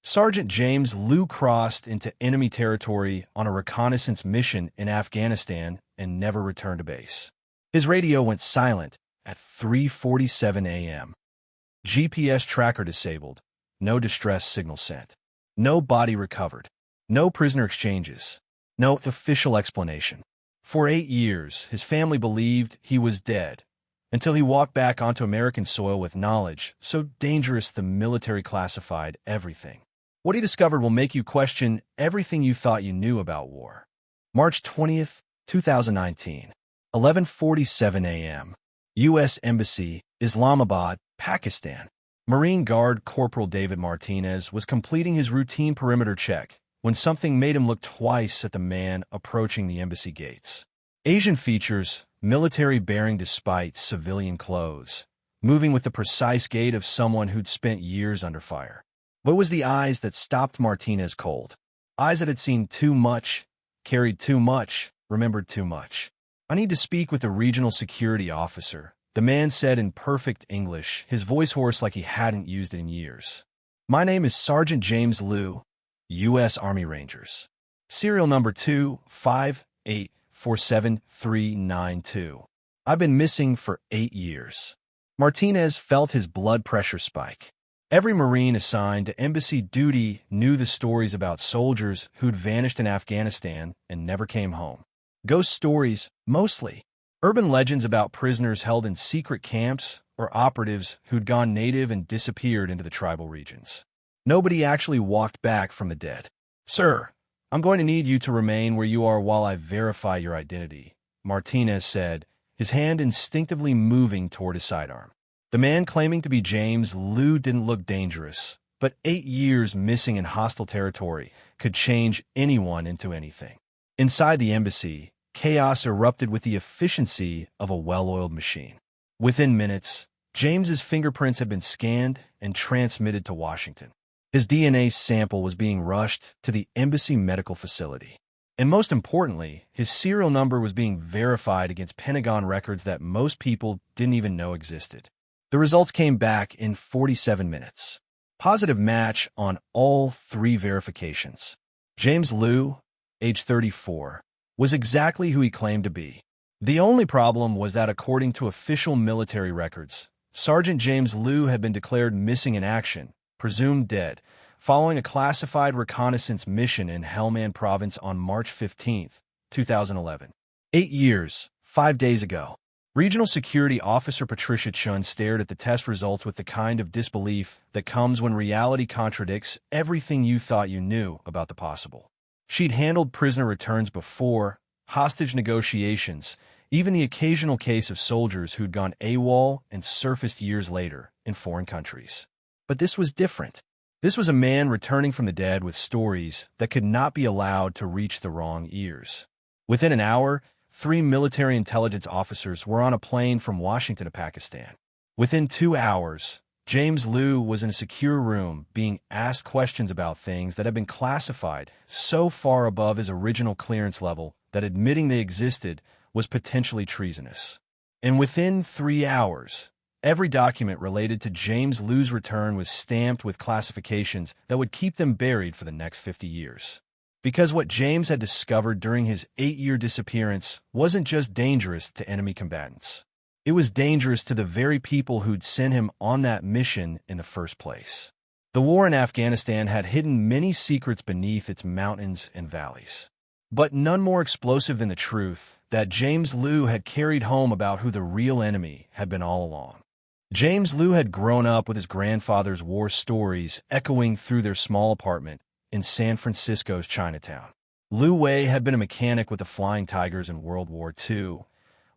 Sergeant James Liu crossed into enemy territory on a reconnaissance mission in Afghanistan and never returned to base. His radio went silent at 3:47 a.m. GPS tracker disabled. No distress signal sent. No body recovered. No prisoner exchanges. No official explanation. For 8 years, his family believed he was dead, until he walked back onto American soil with knowledge so dangerous the military classified everything. What he discovered will make you question everything you thought you knew about war. March 20th, 2019, 11:47 a.m. U.S. Embassy, Islamabad, Pakistan. Marine Guard Corporal David Martinez was completing his routine perimeter check when something made him look twice at the man approaching the embassy gates. Asian features, military bearing despite civilian clothes, moving with the precise gait of someone who'd spent years under fire. But it was the eyes that stopped Martinez cold. Eyes that had seen too much, carried too much, remembered too much. "I need to speak with the regional security officer," the man said in perfect English, his voice hoarse like he hadn't used it in years. "My name is Sergeant James Liu, U.S. Army Rangers. Serial number 25847-392. I've been missing for 8 years." Martinez felt his blood pressure spike. Every Marine assigned to embassy duty knew the stories about soldiers who'd vanished in Afghanistan and never came home. Ghost stories, mostly. Urban legends about prisoners held in secret camps or operatives who'd gone native and disappeared into the tribal regions. Nobody actually walked back from the dead. "Sir, I'm going to need you to remain where you are while I verify your identity," Martinez said, his hand instinctively moving toward his sidearm. The man claiming to be James Liu didn't look dangerous, but 8 years missing in hostile territory could change anyone into anything. Inside the embassy, chaos erupted with the efficiency of a well-oiled machine. Within minutes, James's fingerprints had been scanned and transmitted to Washington. His DNA sample was being rushed to the embassy medical facility. And most importantly, his serial number was being verified against Pentagon records that most people didn't even know existed. The results came back in 47 minutes. Positive match on all 3 verifications. James Liu, age 34, was exactly who he claimed to be. The only problem was that according to official military records, Sergeant James Liu had been declared missing in action, presumed dead, following a classified reconnaissance mission in Helmand Province on March 15, 2011. 8 years, 5 days ago. Regional Security Officer Patricia Chun stared at the test results with the kind of disbelief that comes when reality contradicts everything you thought you knew about the possible. She'd handled prisoner returns before, hostage negotiations, even the occasional case of soldiers who'd gone AWOL and surfaced years later in foreign countries. But this was different. This was a man returning from the dead with stories that could not be allowed to reach the wrong ears. Within an hour, 3 military intelligence officers were on a plane from Washington to Pakistan. Within 2 hours, James Liu was in a secure room being asked questions about things that had been classified so far above his original clearance level that admitting they existed was potentially treasonous. And within 3 hours, every document related to James Liu's return was stamped with classifications that would keep them buried for the next 50 years. Because what James had discovered during his 8-year disappearance wasn't just dangerous to enemy combatants. It was dangerous to the very people who'd sent him on that mission in the first place. The war in Afghanistan had hidden many secrets beneath its mountains and valleys. But none more explosive than the truth that James Liu had carried home about who the real enemy had been all along. James Liu had grown up with his grandfather's war stories echoing through their small apartment in San Francisco's Chinatown. Liu Wei had been a mechanic with the Flying Tigers in World War II,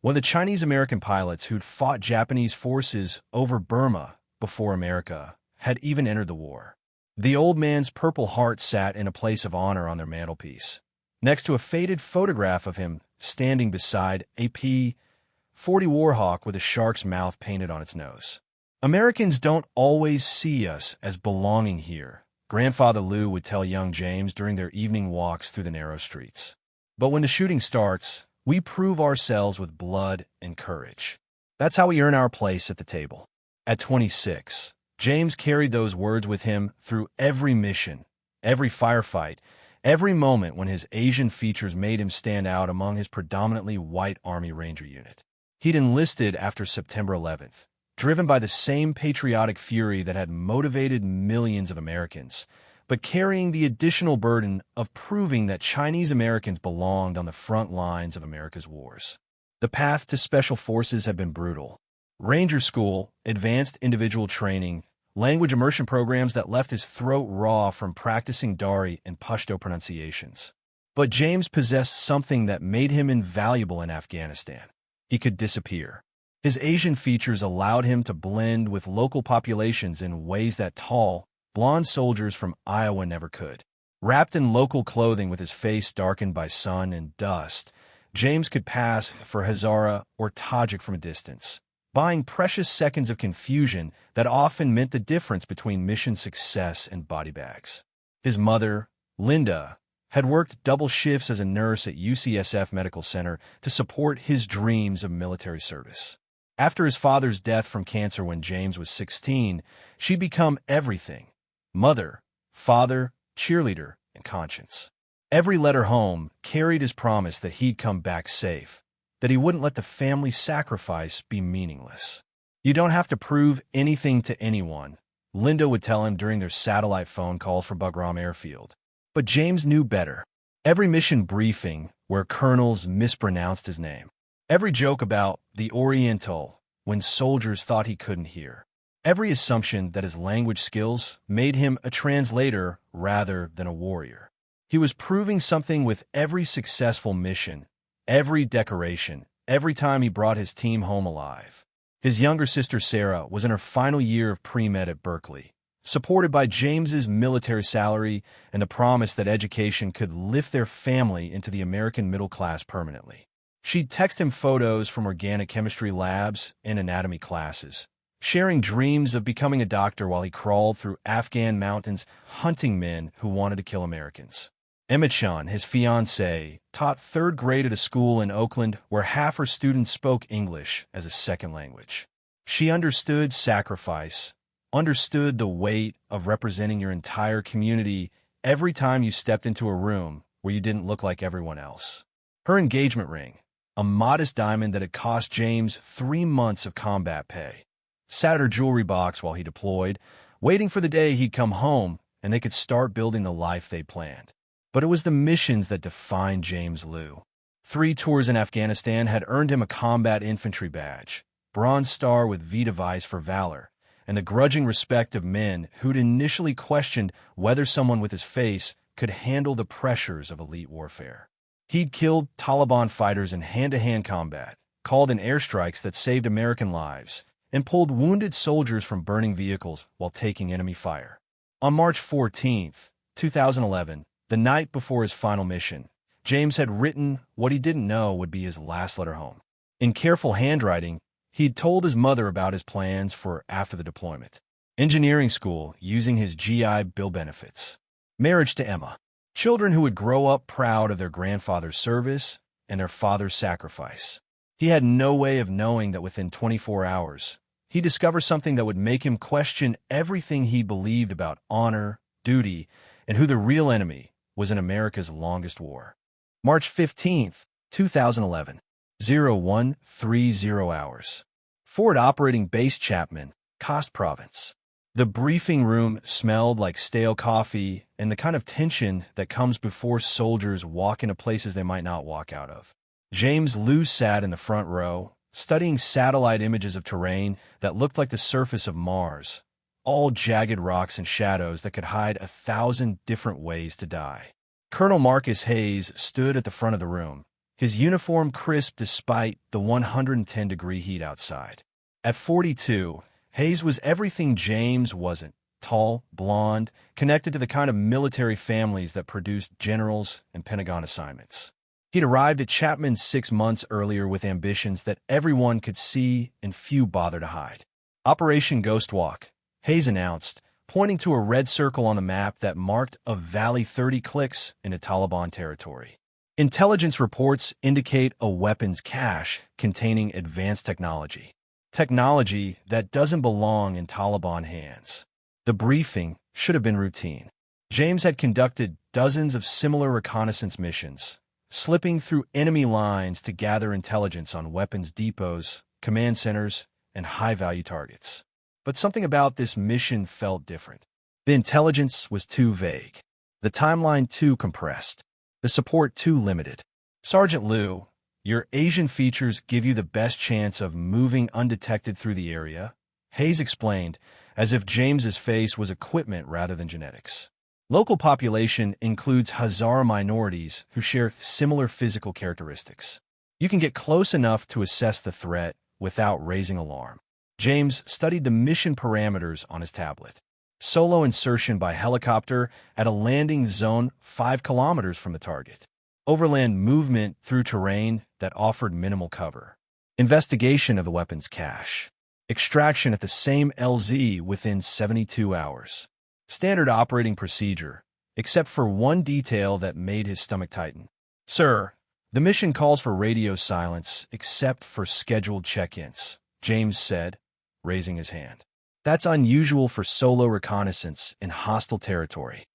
one of the Chinese-American pilots who'd fought Japanese forces over Burma before America had even entered the war. The old man's Purple Heart sat in a place of honor on their mantelpiece, next to a faded photograph of him standing beside a P-40 Warhawk with a shark's mouth painted on its nose. "Americans don't always see us as belonging here," Grandfather Liu would tell young James during their evening walks through the narrow streets. "But when the shooting starts, we prove ourselves with blood and courage. That's how we earn our place at the table." At 26, James carried those words with him through every mission, every firefight, every moment when his Asian features made him stand out among his predominantly white Army Ranger unit. He'd enlisted after September 11th, driven by the same patriotic fury that had motivated millions of Americans, but carrying the additional burden of proving that Chinese Americans belonged on the front lines of America's wars. The path to Special Forces had been brutal. Ranger School, advanced individual training, language immersion programs that left his throat raw from practicing Dari and Pashto pronunciations. But James possessed something that made him invaluable in Afghanistan. He could disappear. His Asian features allowed him to blend with local populations in ways that tall, blonde soldiers from Iowa never could. Wrapped in local clothing with his face darkened by sun and dust, James could pass for Hazara or Tajik from a distance, buying precious seconds of confusion that often meant the difference between mission success and body bags. His mother, Linda, had worked double shifts as a nurse at UCSF Medical Center to support his dreams of military service. After his father's death from cancer when James was 16, she'd become everything: mother, father, cheerleader, and conscience. Every letter home carried his promise that he'd come back safe, that he wouldn't let the family sacrifice be meaningless. "You don't have to prove anything to anyone," Linda would tell him during their satellite phone call from Bagram Airfield. But James knew better. Every mission briefing where colonels mispronounced his name. Every joke about the Oriental when soldiers thought he couldn't hear. Every assumption that his language skills made him a translator rather than a warrior. He was proving something with every successful mission, every decoration, every time he brought his team home alive. His younger sister Sarah was in her final year of pre-med at Berkeley, supported by James's military salary and the promise that education could lift their family into the American middle class permanently. She'd text him photos from organic chemistry labs and anatomy classes, sharing dreams of becoming a doctor while he crawled through Afghan mountains hunting men who wanted to kill Americans. Emma-chan, his fiancée, taught third grade at a school in Oakland where half her students spoke English as a second language. She understood sacrifice, understood the weight of representing your entire community every time you stepped into a room where you didn't look like everyone else. Her engagement ring, a modest diamond that had cost James 3 months of combat pay, sat at her jewelry box while he deployed, waiting for the day he'd come home and they could start building the life they planned. But it was the missions that defined James Liu. 3 tours in Afghanistan had earned him a combat infantry badge, Bronze Star with V device for valor, and the grudging respect of men who'd initially questioned whether someone with his face could handle the pressures of elite warfare. He'd killed Taliban fighters in hand-to-hand combat, called in airstrikes that saved American lives, and pulled wounded soldiers from burning vehicles while taking enemy fire. On March 14, 2011, the night before his final mission, James had written what he didn't know would be his last letter home. In careful handwriting, he'd told his mother about his plans for after the deployment. Engineering school using his GI Bill benefits. Marriage to Emma. Children who would grow up proud of their grandfather's service and their father's sacrifice. He had no way of knowing that within 24 hours, he'd discover something that would make him question everything he believed about honor, duty, and who the real enemy was in America's longest war. March 15, 2011, 0130 hours. Forward Operating Base Chapman, Khost Province. The briefing room smelled like stale coffee and the kind of tension that comes before soldiers walk into places they might not walk out of. James Liu sat in the front row, studying satellite images of terrain that looked like the surface of Mars, all jagged rocks and shadows that could hide 1,000 different ways to die. Colonel Marcus Hayes stood at the front of the room, his uniform crisp despite the 110-degree heat outside. At 42, Hayes was everything James wasn't: tall, blonde, connected to the kind of military families that produced generals and Pentagon assignments. He'd arrived at Chapman 6 months earlier with ambitions that everyone could see and few bother to hide. Operation Ghost Walk, Hayes announced, pointing to a red circle on the map that marked a valley 30 clicks into Taliban territory. Intelligence reports indicate a weapons cache containing advanced technology. technology that doesn't belong in Taliban hands. The briefing should have been routine. James had conducted dozens of similar reconnaissance missions, slipping through enemy lines to gather intelligence on weapons depots, command centers, and high-value targets. But something about this mission felt different. The intelligence was too vague. The timeline too compressed. The support too limited. Sergeant Liu, your Asian features give you the best chance of moving undetected through the area, Hayes explained, as if James's face was equipment rather than genetics. Local population includes Hazara minorities who share similar physical characteristics. You can get close enough to assess the threat without raising alarm. James studied the mission parameters on his tablet. Solo insertion by helicopter at a landing zone 5 kilometers from the target. Overland movement through terrain that offered minimal cover. Investigation of the weapons cache. Extraction at the same LZ within 72 hours. Standard operating procedure, except for one detail that made his stomach tighten. Sir, the mission calls for radio silence except for scheduled check-ins, James said, raising his hand. That's unusual for solo reconnaissance in hostile territory.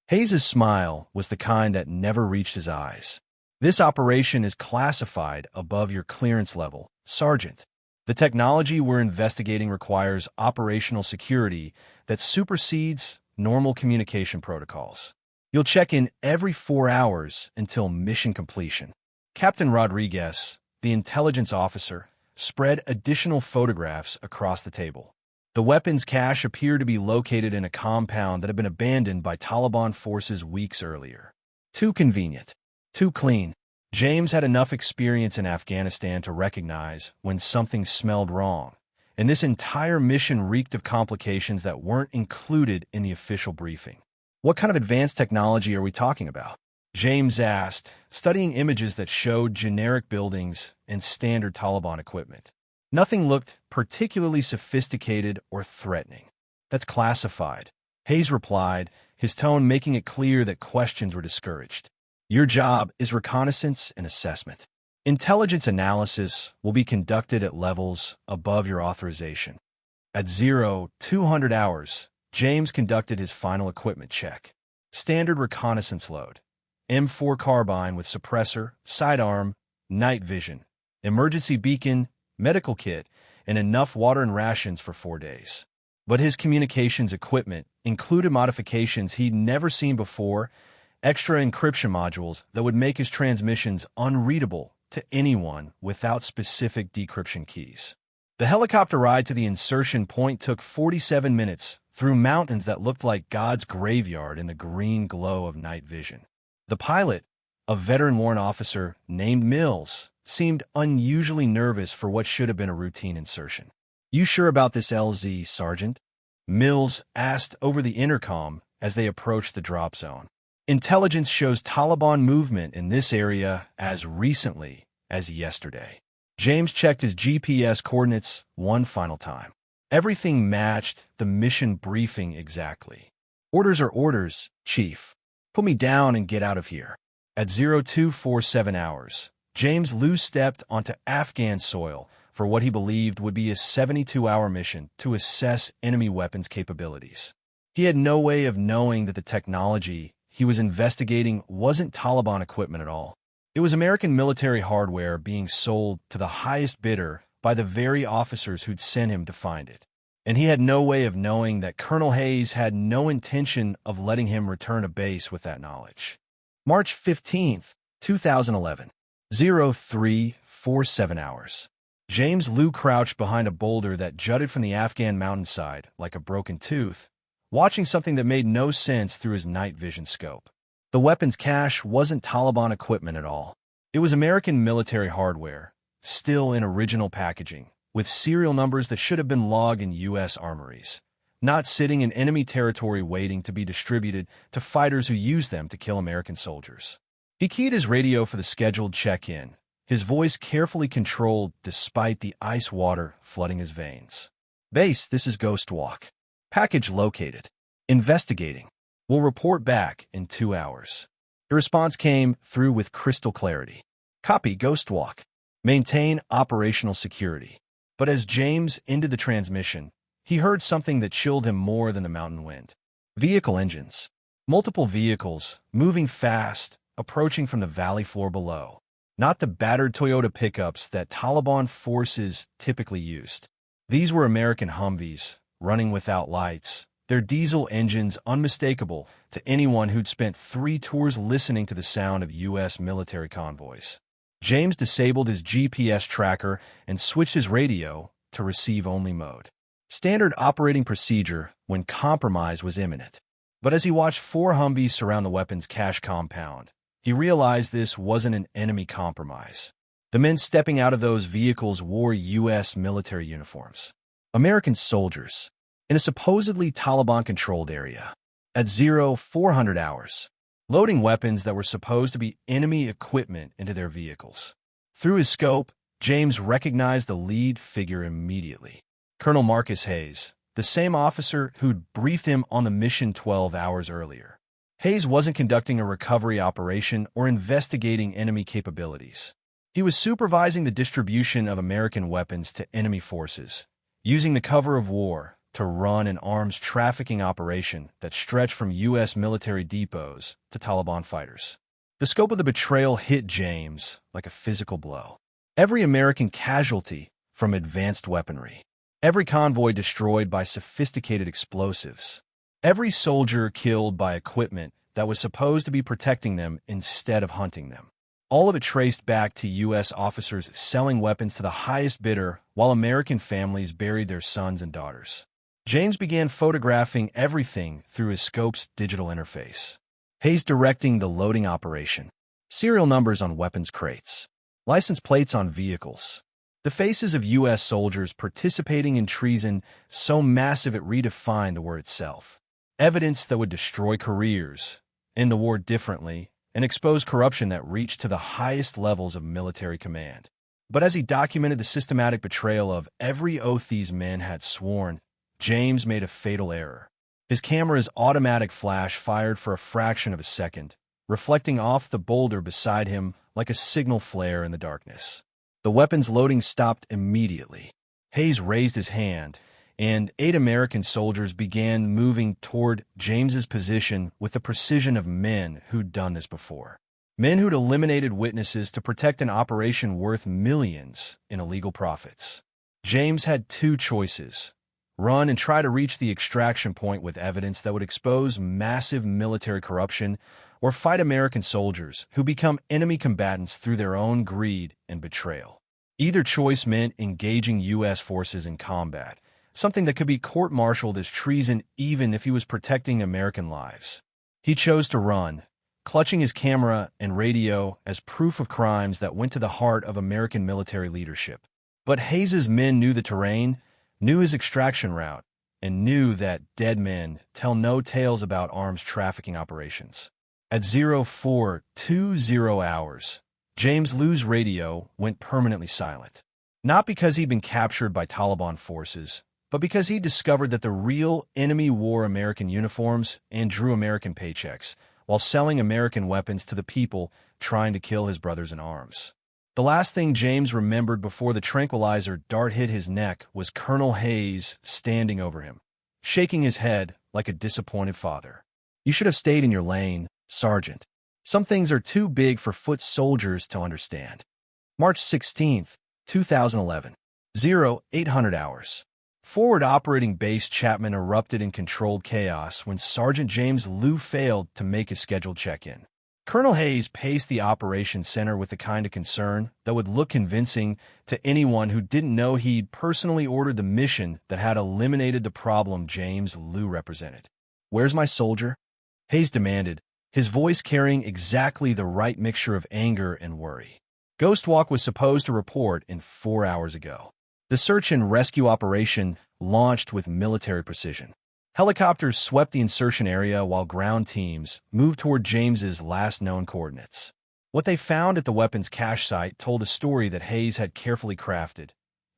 Hayes' smile was the kind that never reached his eyes. This operation is classified above your clearance level, Sergeant. The technology we're investigating requires operational security that supersedes normal communication protocols. You'll check in every 4 hours until mission completion. Captain Rodriguez, the intelligence officer, spread additional photographs across the table. The weapons cache appeared to be located in a compound that had been abandoned by Taliban forces weeks earlier. Too convenient. Too clean. James had enough experience in Afghanistan to recognize when something smelled wrong, and this entire mission reeked of complications that weren't included in the official briefing. What kind of advanced technology are we talking about? James asked, studying images that showed generic buildings and standard Taliban equipment. Nothing looked particularly sophisticated or threatening. That's classified, Hayes replied, his tone making it clear that questions were discouraged. Your job is reconnaissance and assessment. Intelligence analysis will be conducted at levels above your authorization. At 0200 hours, James conducted his final equipment check. Standard reconnaissance load. M4 carbine with suppressor, sidearm, night vision, emergency beacon, medical kit, and enough water and rations for 4 days. But his communications equipment included modifications he'd never seen before, extra encryption modules that would make his transmissions unreadable to anyone without specific decryption keys. The helicopter ride to the insertion point took 47 minutes through mountains that looked like God's graveyard in the green glow of night vision. The pilot, a veteran warrant officer named Mills, seemed unusually nervous for what should have been a routine insertion. You sure about this LZ, Sergeant? Mills asked over the intercom as they approached the drop zone. Intelligence shows Taliban movement in this area as recently as yesterday. James checked his GPS coordinates one final time. Everything matched the mission briefing exactly. Orders are orders, Chief. Put me down and get out of here. At 0247 hours, James Liu stepped onto Afghan soil for what he believed would be a 72-hour mission to assess enemy weapons capabilities. He had no way of knowing that the technology he was investigating wasn't Taliban equipment at all. It was American military hardware being sold to the highest bidder by the very officers who'd sent him to find it. And he had no way of knowing that Colonel Hayes had no intention of letting him return to base with that knowledge. March 15th, 2011. 0347 hours. James Liu crouched behind a boulder that jutted from the Afghan mountainside like a broken tooth, watching something that made no sense through his night vision scope. The weapons cache wasn't Taliban equipment at all. It was American military hardware, still in original packaging, with serial numbers that should have been logged in U.S. armories, not sitting in enemy territory waiting to be distributed to fighters who use them to kill American soldiers. He keyed his radio for the scheduled check-in, his voice carefully controlled despite the ice water flooding his veins. Base, this is Ghost Walk. Package located. Investigating. We'll report back in 2 hours. The response came through with crystal clarity. Copy, Ghost Walk. Maintain operational security. But as James ended the transmission, he heard something that chilled him more than the mountain wind. Vehicle engines. Multiple vehicles, moving fast, approaching from the valley floor below. Not the battered Toyota pickups that Taliban forces typically used. These were American Humvees, running without lights, their diesel engines unmistakable to anyone who'd spent 3 tours listening to the sound of U.S. military convoys. James disabled his GPS tracker and switched his radio to receive-only mode. Standard operating procedure when compromise was imminent. But as he watched 4 Humvees surround the weapons cache compound, he realized this wasn't an enemy compromise. The men stepping out of those vehicles wore U.S. military uniforms. American soldiers, in a supposedly Taliban-controlled area, at 0400 hours, loading weapons that were supposed to be enemy equipment into their vehicles. Through his scope, James recognized the lead figure immediately. Colonel Marcus Hayes, the same officer who'd briefed him on the mission 12 hours earlier. Hayes wasn't conducting a recovery operation or investigating enemy capabilities. He was supervising the distribution of American weapons to enemy forces, using the cover of war to run an arms trafficking operation that stretched from U.S. military depots to Taliban fighters. The scope of the betrayal hit James like a physical blow. Every American casualty from advanced weaponry. Every convoy destroyed by sophisticated explosives. Every soldier killed by equipment that was supposed to be protecting them instead of hunting them. All of it traced back to U.S. officers selling weapons to the highest bidder while American families buried their sons and daughters. James began photographing everything through his scope's digital interface. Hayes directing the loading operation. Serial numbers on weapons crates. License plates on vehicles. The faces of U.S. soldiers participating in treason so massive it redefined the word itself. Evidence that would destroy careers, end the war differently, and expose corruption that reached to the highest levels of military command. But as he documented the systematic betrayal of every oath these men had sworn, James made a fatal error. His camera's automatic flash fired for a fraction of a second, reflecting off the boulder beside him like a signal flare in the darkness. The weapons loading stopped immediately. Hayes raised his hand, and 8 American soldiers began moving toward James's position with the precision of men who'd done this before. Men who'd eliminated witnesses to protect an operation worth millions in illegal profits. James had 2 choices: run and try to reach the extraction point with evidence that would expose massive military corruption, or fight American soldiers who become enemy combatants through their own greed and betrayal. Either choice meant engaging U.S. forces in combat, something that could be court-martialed as treason even if he was protecting American lives. He chose to run, clutching his camera and radio as proof of crimes that went to the heart of American military leadership. But Hayes's men knew the terrain, knew his extraction route, and knew that dead men tell no tales about arms trafficking operations. At 0420 hours, James Liu's radio went permanently silent. Not because he'd been captured by Taliban forces, but because he discovered that the real enemy wore American uniforms and drew American paychecks, while selling American weapons to the people trying to kill his brothers in arms. The last thing James remembered before the tranquilizer dart hit his neck was Colonel Hayes standing over him, shaking his head like a disappointed father. "You should have stayed in your lane, Sergeant. Some things are too big for foot soldiers to understand." March 16, 2011. 0800 hours. Forward Operating Base Chapman erupted in controlled chaos when Sergeant James Liu failed to make his scheduled check-in. Colonel Hayes paced the operations center with the kind of concern that would look convincing to anyone who didn't know he'd personally ordered the mission that had eliminated the problem James Liu represented. "Where's my soldier?" Hayes demanded, his voice carrying exactly the right mixture of anger and worry. Ghostwalk was supposed to report in 4 hours ago. The search and rescue operation launched with military precision. Helicopters swept the insertion area while ground teams moved toward James's last known coordinates. What they found at the weapons cache site told a story that Hayes had carefully crafted.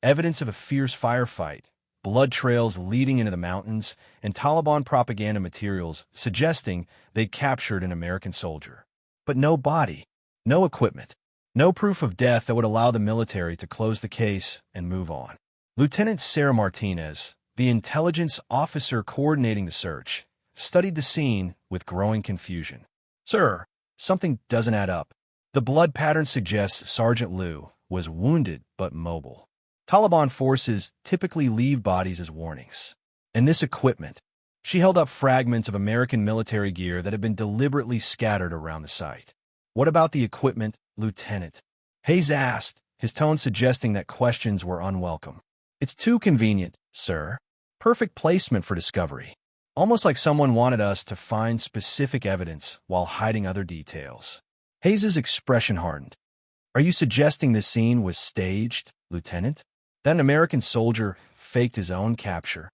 Evidence of a fierce firefight, blood trails leading into the mountains, and Taliban propaganda materials suggesting they'd captured an American soldier. But no body, no equipment, no proof of death that would allow the military to close the case and move on. Lieutenant Sarah Martinez, the intelligence officer coordinating the search, studied the scene with growing confusion. "Sir, something doesn't add up. The blood pattern suggests Sergeant Liu was wounded but mobile. Taliban forces typically leave bodies as warnings. And this equipment." She held up fragments of American military gear that had been deliberately scattered around the site. "What about the equipment, Lieutenant?" Hayes asked, his tone suggesting that questions were unwelcome. "It's too convenient, sir. Perfect placement for discovery. Almost like someone wanted us to find specific evidence while hiding other details." Hayes's expression hardened. "Are you suggesting this scene was staged, Lieutenant? That an American soldier faked his own capture?"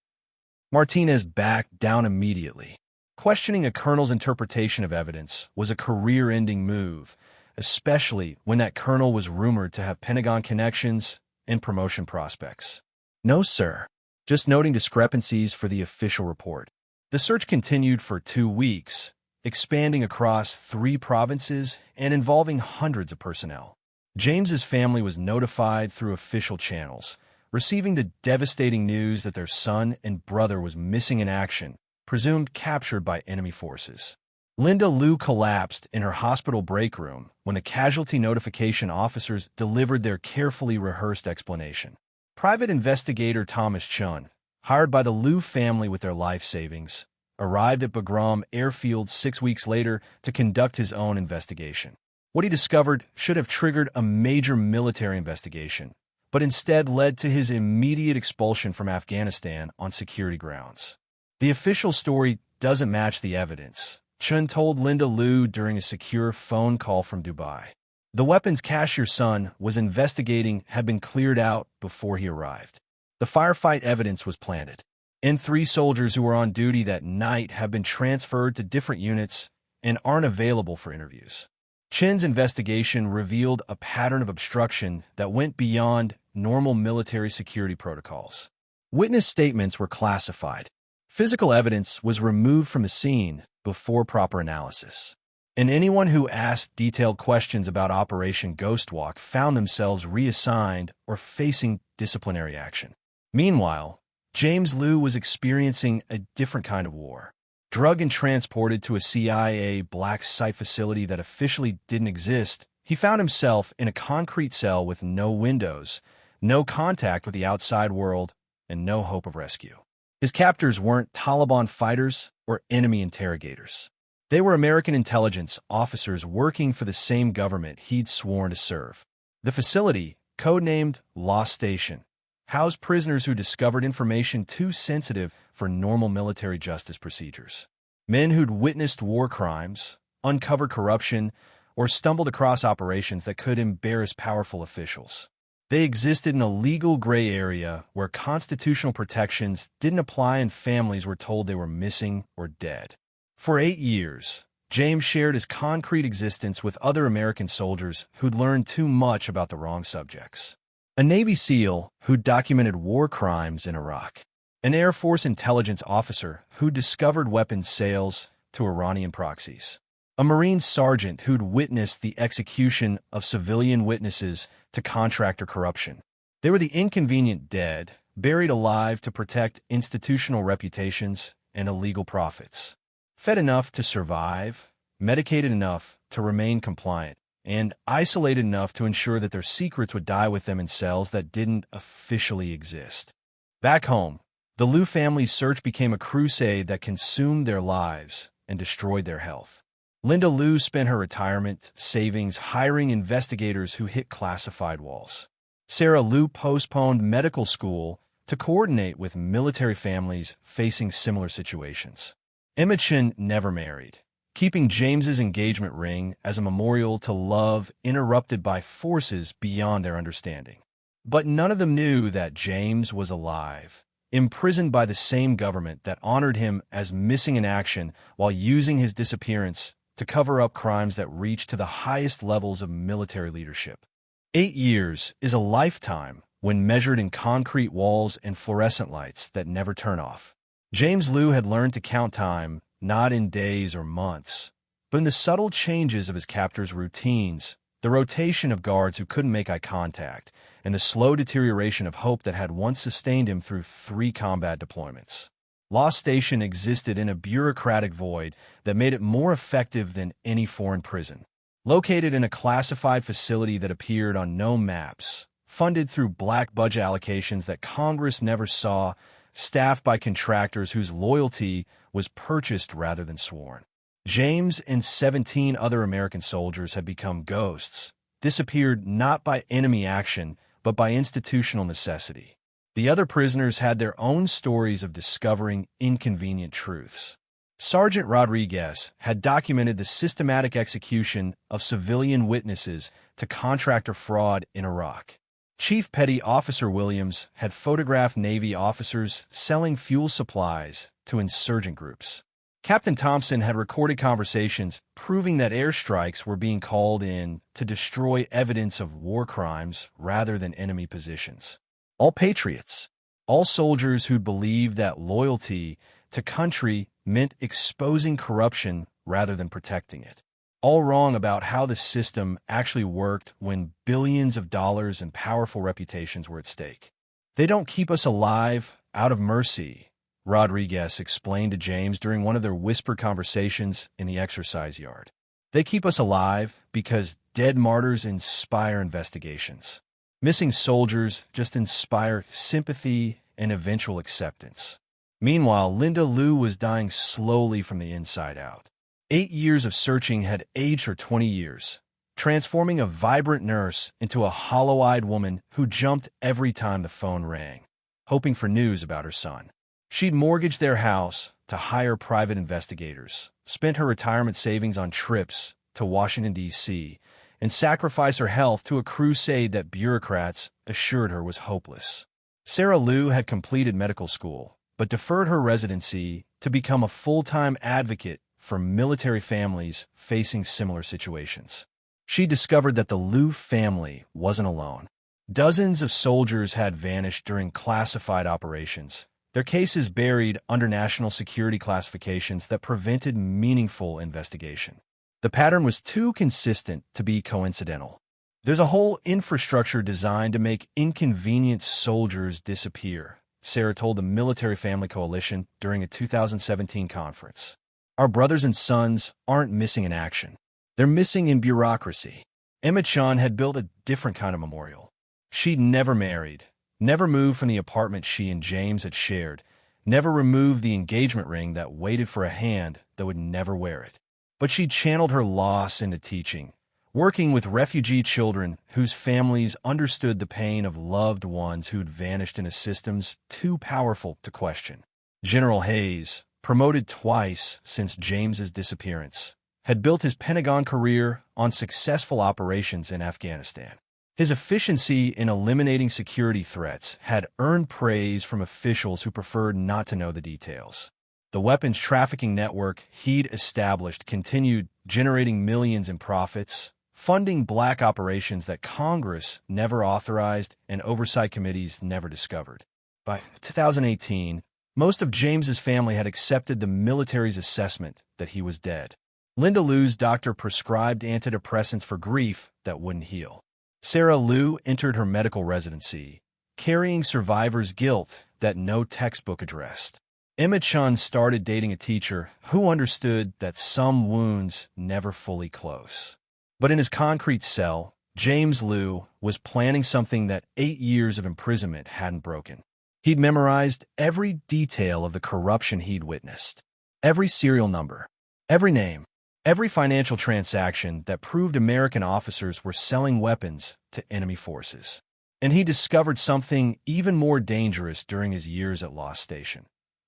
Martinez backed down immediately. Questioning a colonel's interpretation of evidence was a career-ending move, especially when that colonel was rumored to have Pentagon connections and promotion prospects. "No, sir. Just noting discrepancies for the official report." The search continued for 2 weeks, expanding across 3 provinces and involving hundreds of personnel. James's family was notified through official channels, receiving the devastating news that their son and brother was missing in action, presumed captured by enemy forces. Linda Liu collapsed in her hospital break room when the casualty notification officers delivered their carefully rehearsed explanation. Private investigator Thomas Chun, hired by the Liu family with their life savings, arrived at Bagram Airfield 6 weeks later to conduct his own investigation. What he discovered should have triggered a major military investigation, but instead led to his immediate expulsion from Afghanistan on security grounds. "The official story doesn't match the evidence," Chun told Linda Liu during a secure phone call from Dubai. "The weapons cache your son was investigating had been cleared out before he arrived. The firefight evidence was planted, and 3 soldiers who were on duty that night have been transferred to different units and aren't available for interviews." Chin's investigation revealed a pattern of obstruction that went beyond normal military security protocols. Witness statements were classified. Physical evidence was removed from the scene before proper analysis. And anyone who asked detailed questions about Operation Ghostwalk found themselves reassigned or facing disciplinary action. Meanwhile, James Liu was experiencing a different kind of war. Drugged and transported to a CIA black site facility that officially didn't exist, he found himself in a concrete cell with no windows, no contact with the outside world, and no hope of rescue. His captors weren't Taliban fighters or enemy interrogators. They were American intelligence officers working for the same government he'd sworn to serve. The facility, codenamed Lost Station, housed prisoners who discovered information too sensitive for normal military justice procedures. Men who'd witnessed war crimes, uncovered corruption, or stumbled across operations that could embarrass powerful officials. They existed in a legal gray area where constitutional protections didn't apply and families were told they were missing or dead. For 8 years, James shared his concrete existence with other American soldiers who'd learned too much about the wrong subjects. A Navy SEAL who documented war crimes in Iraq. An Air Force intelligence officer who discovered weapons sales to Iranian proxies. A Marine sergeant who'd witnessed the execution of civilian witnesses to contractor corruption. They were the inconvenient dead, buried alive to protect institutional reputations and illegal profits. Fed enough to survive, medicated enough to remain compliant, and isolated enough to ensure that their secrets would die with them in cells that didn't officially exist. Back home, the Liu family's search became a crusade that consumed their lives and destroyed their health. Linda Liu spent her retirement savings hiring investigators who hit classified walls. Sarah Liu postponed medical school to coordinate with military families facing similar situations. Emma Chen never married, keeping James's engagement ring as a memorial to love interrupted by forces beyond their understanding. But none of them knew that James was alive, imprisoned by the same government that honored him as missing in action while using his disappearance to cover up crimes that reached to the highest levels of military leadership. 8 years is a lifetime when measured in concrete walls and fluorescent lights that never turn off. James Liu had learned to count time not in days or months, but in the subtle changes of his captors' routines the rotation of guards who couldn't make eye contact, and the slow deterioration of hope that had once sustained him through 3 combat deployments. Lost Station existed in a bureaucratic void that made it more effective than any foreign prison. Located in a classified facility that appeared on no maps, funded through black budget allocations that Congress never saw, staffed by contractors whose loyalty was purchased rather than sworn. James and 17 other American soldiers had become ghosts, disappeared not by enemy action, but by institutional necessity. The other prisoners had their own stories of discovering inconvenient truths. Sergeant Rodriguez had documented the systematic execution of civilian witnesses to contractor fraud in Iraq. Chief Petty Officer Williams had photographed Navy officers selling fuel supplies to insurgent groups. Captain Thompson had recorded conversations proving that airstrikes were being called in to destroy evidence of war crimes rather than enemy positions. All patriots, all soldiers who believed that loyalty to country meant exposing corruption rather than protecting it. All wrong about how the system actually worked when billions of dollars and powerful reputations were at stake. They don't keep us alive out of mercy, Rodriguez explained to James during one of their whispered conversations in the exercise yard. They keep us alive because dead martyrs inspire investigations. Missing soldiers just inspire sympathy and eventual acceptance. Meanwhile, Linda Liu was dying slowly from the inside out. 8 years of searching had aged her 20 years, transforming a vibrant nurse into a hollow-eyed woman who jumped every time the phone rang, hoping for news about her son. She'd mortgaged their house to hire private investigators, spent her retirement savings on trips to Washington, D.C., and sacrificed her health to a crusade that bureaucrats assured her was hopeless. Sarah Liu had completed medical school, but deferred her residency to become a full-time advocate for military families facing similar situations. She discovered that the Liu family wasn't alone. Dozens of soldiers had vanished during classified operations, their cases buried under national security classifications that prevented meaningful investigation. The pattern was too consistent to be coincidental. There's a whole infrastructure designed to make inconvenient soldiers disappear, Sarah told the Military Family Coalition during a 2017 conference. Our brothers and sons aren't missing in action. They're missing in bureaucracy. Emma Chun had built a different kind of memorial. She'd never married, never moved from the apartment she and James had shared, never removed the engagement ring that waited for a hand that would never wear it. But she'd channeled her loss into teaching, working with refugee children whose families understood the pain of loved ones who'd vanished in systems too powerful to question. General Hayes, promoted twice since James's disappearance, had built his Pentagon career on successful operations in Afghanistan. His efficiency in eliminating security threats had earned praise from officials who preferred not to know the details. The weapons trafficking network he'd established continued generating millions in profits, funding black operations that Congress never authorized and oversight committees never discovered. By 2018, most of James's family had accepted the military's assessment that he was dead. Linda Liu's doctor prescribed antidepressants for grief that wouldn't heal. Sarah Liu entered her medical residency, carrying survivor's guilt that no textbook addressed. Emma Chun started dating a teacher who understood that some wounds never fully close. But in his concrete cell, James Liu was planning something that 8 years of imprisonment hadn't broken. He'd memorized every detail of the corruption he'd witnessed, every serial number, every name, every financial transaction that proved American officers were selling weapons to enemy forces. And he discovered something even more dangerous during his years at Lost Station.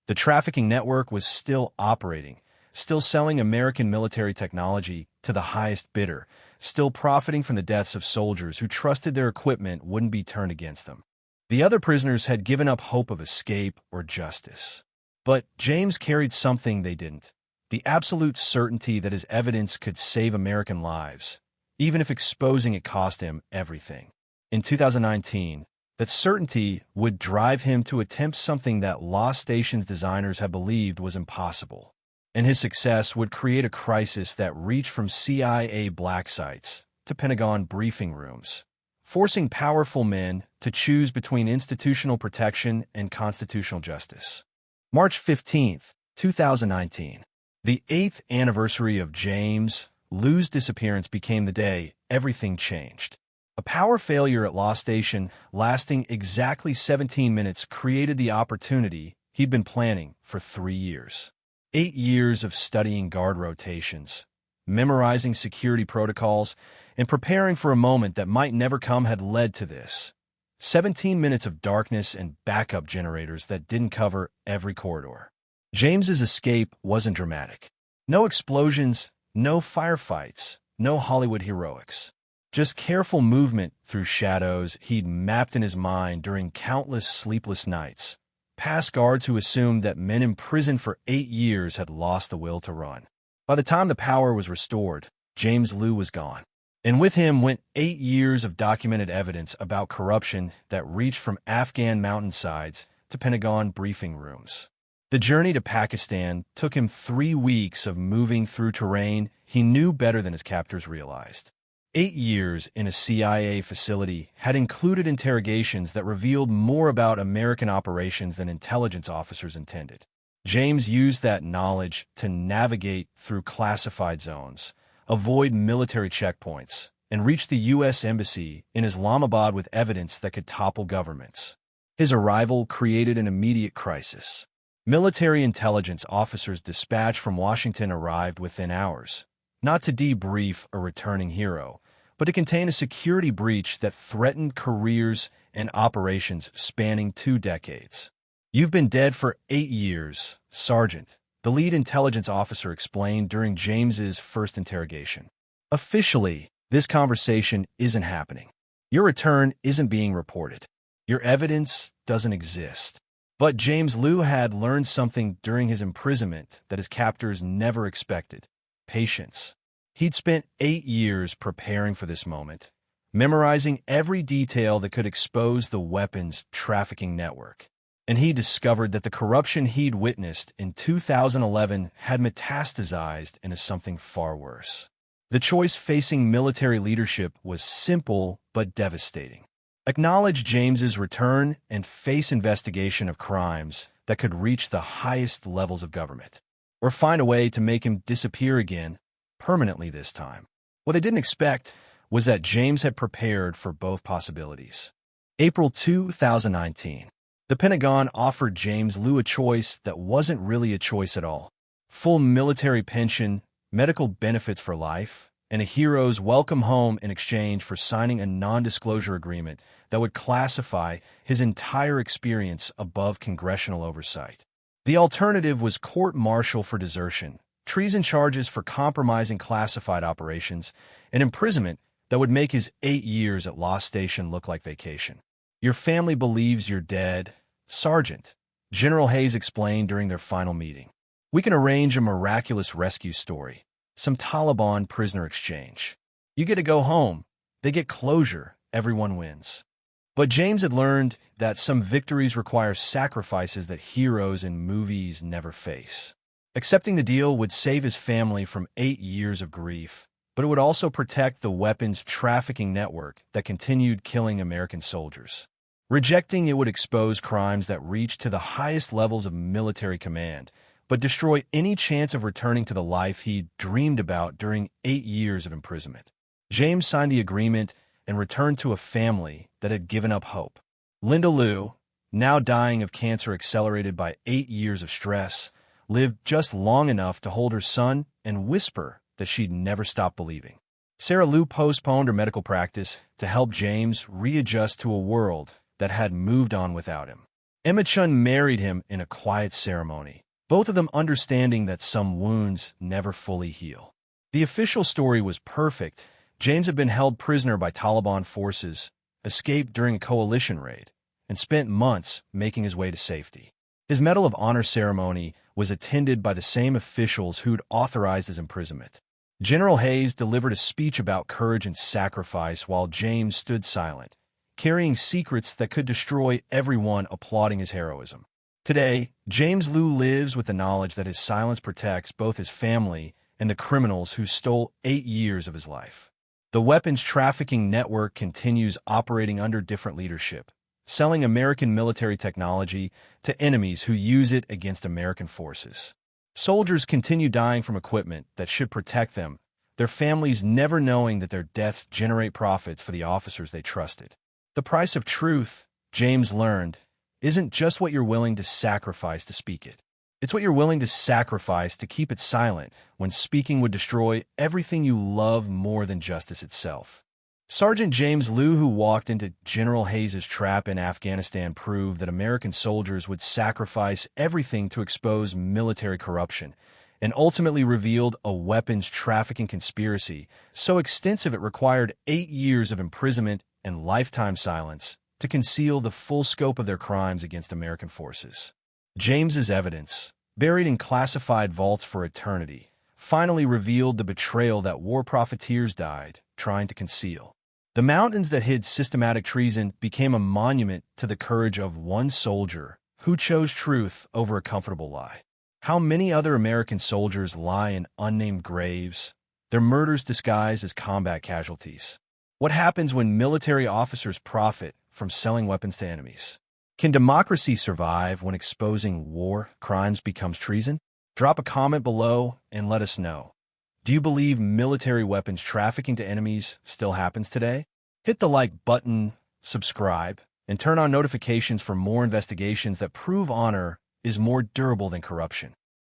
The trafficking network was still operating, still selling American military technology to the highest bidder, still profiting from the deaths of soldiers who trusted their equipment wouldn't be turned against them. The other prisoners had given up hope of escape or justice. But James carried something they didn't: the absolute certainty that his evidence could save American lives, even if exposing it cost him everything. In 2019, that certainty would drive him to attempt something that Lost Station's designers had believed was impossible. And his success would create a crisis that reached from CIA black sites to Pentagon briefing rooms, forcing powerful men to choose between institutional protection and constitutional justice. March 15, 2019. The 8th anniversary of James Liu's disappearance became the day everything changed. A power failure at Law Station lasting exactly 17 minutes created the opportunity he'd been planning for 3 years. 8 years of studying guard rotations, memorizing security protocols, and preparing for a moment that might never come had led to this. 17 minutes of darkness and backup generators that didn't cover every corridor. James's escape wasn't dramatic. No explosions, no firefights, no Hollywood heroics. Just careful movement through shadows he'd mapped in his mind during countless sleepless nights. Past guards who assumed that men imprisoned for 8 years had lost the will to run. By the time the power was restored, James Liu was gone. And with him went 8 years of documented evidence about corruption that reached from Afghan mountainsides to Pentagon briefing rooms. The journey to Pakistan took him 3 weeks of moving through terrain he knew better than his captors realized. 8 years in a CIA facility had included interrogations that revealed more about American operations than intelligence officers intended. James used that knowledge to navigate through classified zones, avoid military checkpoints, and reach the U.S. Embassy in Islamabad with evidence that could topple governments. His arrival created an immediate crisis. Military intelligence officers dispatched from Washington arrived within hours, not to debrief a returning hero, but to contain a security breach that threatened careers and operations spanning 2 decades. "You've been dead for 8 years, Sergeant," the lead intelligence officer explained during James's first interrogation. "Officially, this conversation isn't happening. Your return isn't being reported. Your evidence doesn't exist." But James Liu had learned something during his imprisonment that his captors never expected: patience. He'd spent 8 years preparing for this moment, memorizing every detail that could expose the weapons trafficking network. And he discovered that the corruption he'd witnessed in 2011 had metastasized into something far worse. The choice facing military leadership was simple but devastating. Acknowledge James's return and face investigation of crimes that could reach the highest levels of government, or find a way to make him disappear again, permanently this time. What they didn't expect was that James had prepared for both possibilities. April 2019. The Pentagon offered James Liu a choice that wasn't really a choice at all: full military pension, medical benefits for life, and a hero's welcome home in exchange for signing a non-disclosure agreement that would classify his entire experience above congressional oversight. The alternative was court-martial for desertion, treason charges for compromising classified operations, and imprisonment that would make his 8 years at Law Station look like vacation. "Your family believes you're dead, Sergeant," General Hayes explained during their final meeting. "We can arrange a miraculous rescue story, some Taliban prisoner exchange. You get to go home, they get closure, everyone wins." But James had learned that some victories require sacrifices that heroes in movies never face. Accepting the deal would save his family from 8 years of grief, but it would also protect the weapons trafficking network that continued killing American soldiers. Rejecting it would expose crimes that reached to the highest levels of military command, but destroy any chance of returning to the life he dreamed about during 8 years of imprisonment. James signed the agreement and returned to a family that had given up hope. Linda Liu, now dying of cancer accelerated by 8 years of stress, lived just long enough to hold her son and whisper that she'd never stop believing. Sarah Liu postponed her medical practice to help James readjust to a world that had moved on without him. Emma Chun married him in a quiet ceremony, both of them understanding that some wounds never fully heal. The official story was perfect. James had been held prisoner by Taliban forces, escaped during a coalition raid, and spent months making his way to safety. His Medal of Honor ceremony was attended by the same officials who'd authorized his imprisonment. General Hayes delivered a speech about courage and sacrifice while James stood silent, carrying secrets that could destroy everyone applauding his heroism. Today, James Liu lives with the knowledge that his silence protects both his family and the criminals who stole 8 years of his life. The weapons trafficking network continues operating under different leadership, selling American military technology to enemies who use it against American forces. Soldiers continue dying from equipment that should protect them, their families never knowing that their deaths generate profits for the officers they trusted. The price of truth, James learned, isn't just what you're willing to sacrifice to speak it. It's what you're willing to sacrifice to keep it silent when speaking would destroy everything you love more than justice itself. Sergeant James Liu, who walked into General Hayes's trap in Afghanistan, proved that American soldiers would sacrifice everything to expose military corruption, and ultimately revealed a weapons trafficking conspiracy so extensive it required 8 years of imprisonment and lifetime silence to conceal the full scope of their crimes against American forces. James's evidence, buried in classified vaults for eternity, finally revealed the betrayal that war profiteers died trying to conceal. The mountains that hid systematic treason became a monument to the courage of one soldier who chose truth over a comfortable lie. How many other American soldiers lie in unnamed graves, their murders disguised as combat casualties? What happens when military officers profit from selling weapons to enemies? Can democracy survive when exposing war crimes becomes treason? Drop a comment below and let us know. Do you believe military weapons trafficking to enemies still happens today? Hit the like button, subscribe, and turn on notifications for more investigations that prove honor is more durable than corruption.